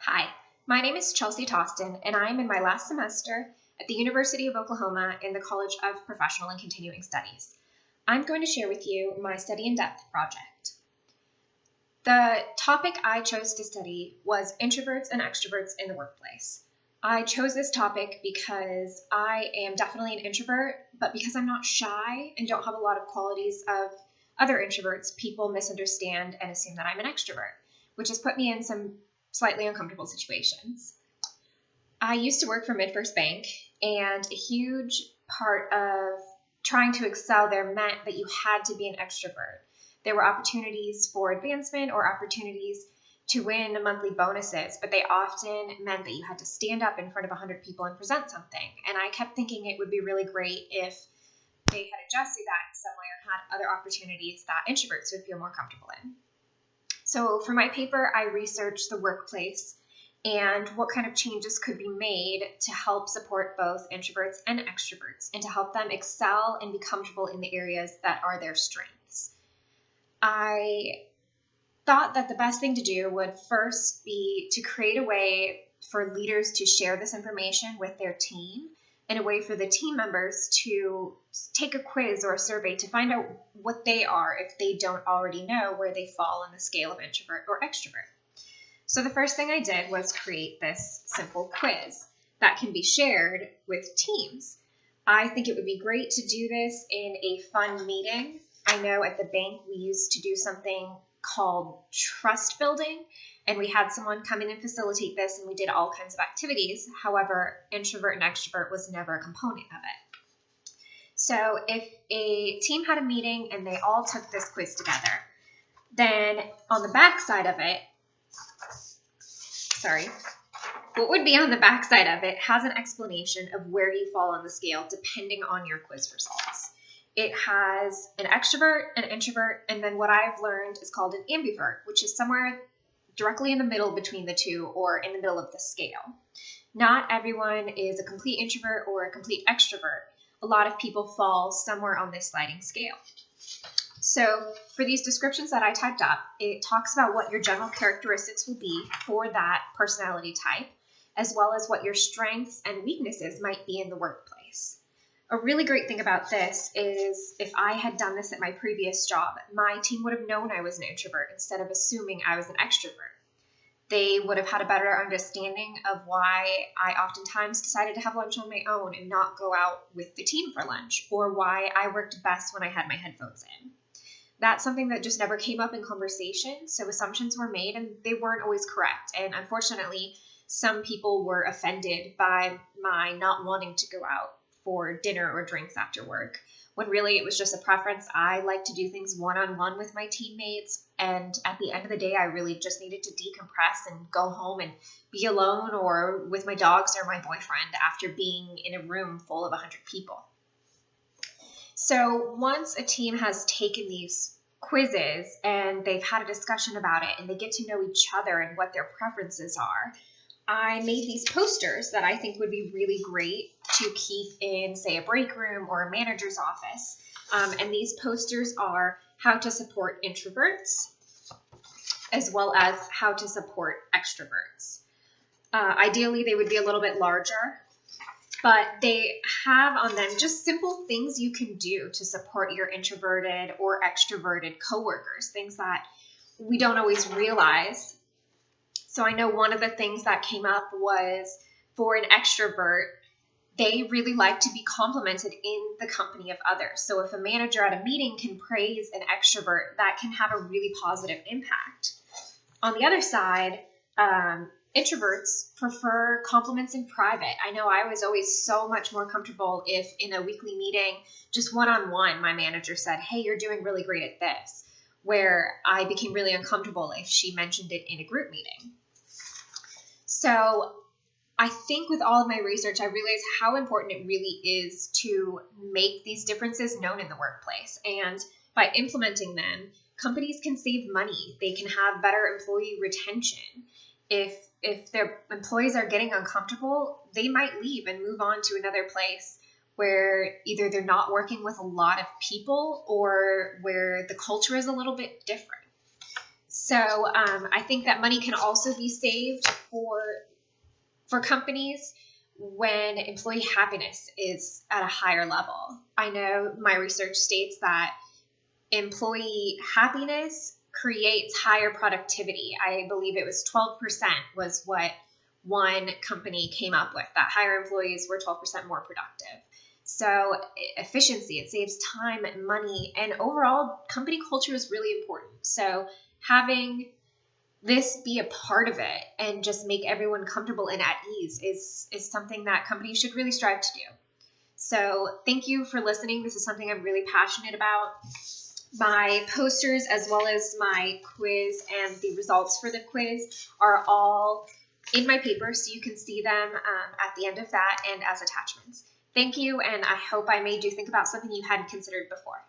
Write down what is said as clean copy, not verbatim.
Hi, my name is Chelsea Toston, and I'm in my last semester at the University of Oklahoma in the College of Professional and Continuing Studies. I'm going to share with you my Study in Depth project. The topic I chose to study was introverts and extroverts in the workplace. I chose this topic because I am definitely an introvert, but because I'm not shy and don't have a lot of qualities of other introverts, people misunderstand and assume that I'm an extrovert, which has put me in some slightly uncomfortable situations. I used to work for MidFirst Bank, and a huge part of trying to excel there meant that you had to be an extrovert. There were opportunities for advancement or opportunities to win monthly bonuses, but they often meant that you had to stand up in front of 100 people and present something. And I kept thinking it would be really great if they had adjusted that in some way or had other opportunities that introverts would feel more comfortable in. So for my paper, I researched the workplace and what kind of changes could be made to help support both introverts and extroverts and to help them excel and be comfortable in the areas that are their strengths. I thought that the best thing to do would first be to create a way for leaders to share this information with their team and a way for the team members to take a quiz or a survey to find out what they are if they don't already know where they fall on the scale of introvert or extrovert. So the first thing I did was create this simple quiz that can be shared with teams. I think it would be great to do this in a fun meeting. I know at the bank we used to do something called trust building, and we had someone come in and facilitate this, and we did all kinds of activities. However, introvert and extrovert was never a component of it. So if a team had a meeting and they all took this quiz together, then on the back side of it, what would be on the back side of it has an explanation of where you fall on the scale depending on your quiz results. It has an extrovert, an introvert, and then what I've learned is called an ambivert, which is somewhere directly in the middle between the two or in the middle of the scale. Not everyone is a complete introvert or a complete extrovert. A lot of people fall somewhere on this sliding scale. So for these descriptions that I typed up, it talks about what your general characteristics will be for that personality type, as well as what your strengths and weaknesses might be in the workplace. A really great thing about this is if I had done this at my previous job, my team would have known I was an introvert instead of assuming I was an extrovert. They would have had a better understanding of why I oftentimes decided to have lunch on my own and not go out with the team for lunch, or why I worked best when I had my headphones in. That's something that just never came up in conversation, so assumptions were made and they weren't always correct. And unfortunately, some people were offended by my not wanting to go out for dinner or drinks after work, when really it was just a preference. I like to do things one-on-one with my teammates, and at the end of the day, I really just needed to decompress and go home and be alone or with my dogs or my boyfriend after being in a room full of 100 people. So once a team has taken these quizzes and they've had a discussion about it and they get to know each other and what their preferences are, I made these posters that I think would be really great to keep in, say, a break room or a manager's office. And these posters are how to support introverts as well as how to support extroverts. Ideally, they would be a little bit larger, but they have on them just simple things you can do to support your introverted or extroverted coworkers, things that we don't always realize. So I know one of the things that came up was for an extrovert, they really like to be complimented in the company of others. So if a manager at a meeting can praise an extrovert, that can have a really positive impact. On the other side, introverts prefer compliments in private. I know I was always so much more comfortable if in a weekly meeting, just one-on-one, my manager said, "Hey, you're doing really great at this," where I became really uncomfortable if she mentioned it in a group meeting. So I think with all of my research, I realized how important it really is to make these differences known in the workplace. And by implementing them, companies can save money. They can have better employee retention. If their employees are getting uncomfortable, they might leave and move on to another place where either they're not working with a lot of people or where the culture is a little bit different. So I think that money can also be saved for companies when employee happiness is at a higher level. I know my research states that employee happiness creates higher productivity. I believe it was 12% was what one company came up with, that higher employees were 12% more productive. So efficiency, it saves time and money, and overall company culture is really important. So having this be a part of it and just make everyone comfortable and at ease is something that companies should really strive to do. So thank you for listening. This is something I'm really passionate about. My posters as well as my quiz and the results for the quiz are all in my paper, so you can see them at the end of that and as attachments. Thank you, and I hope I made you think about something you hadn't considered before.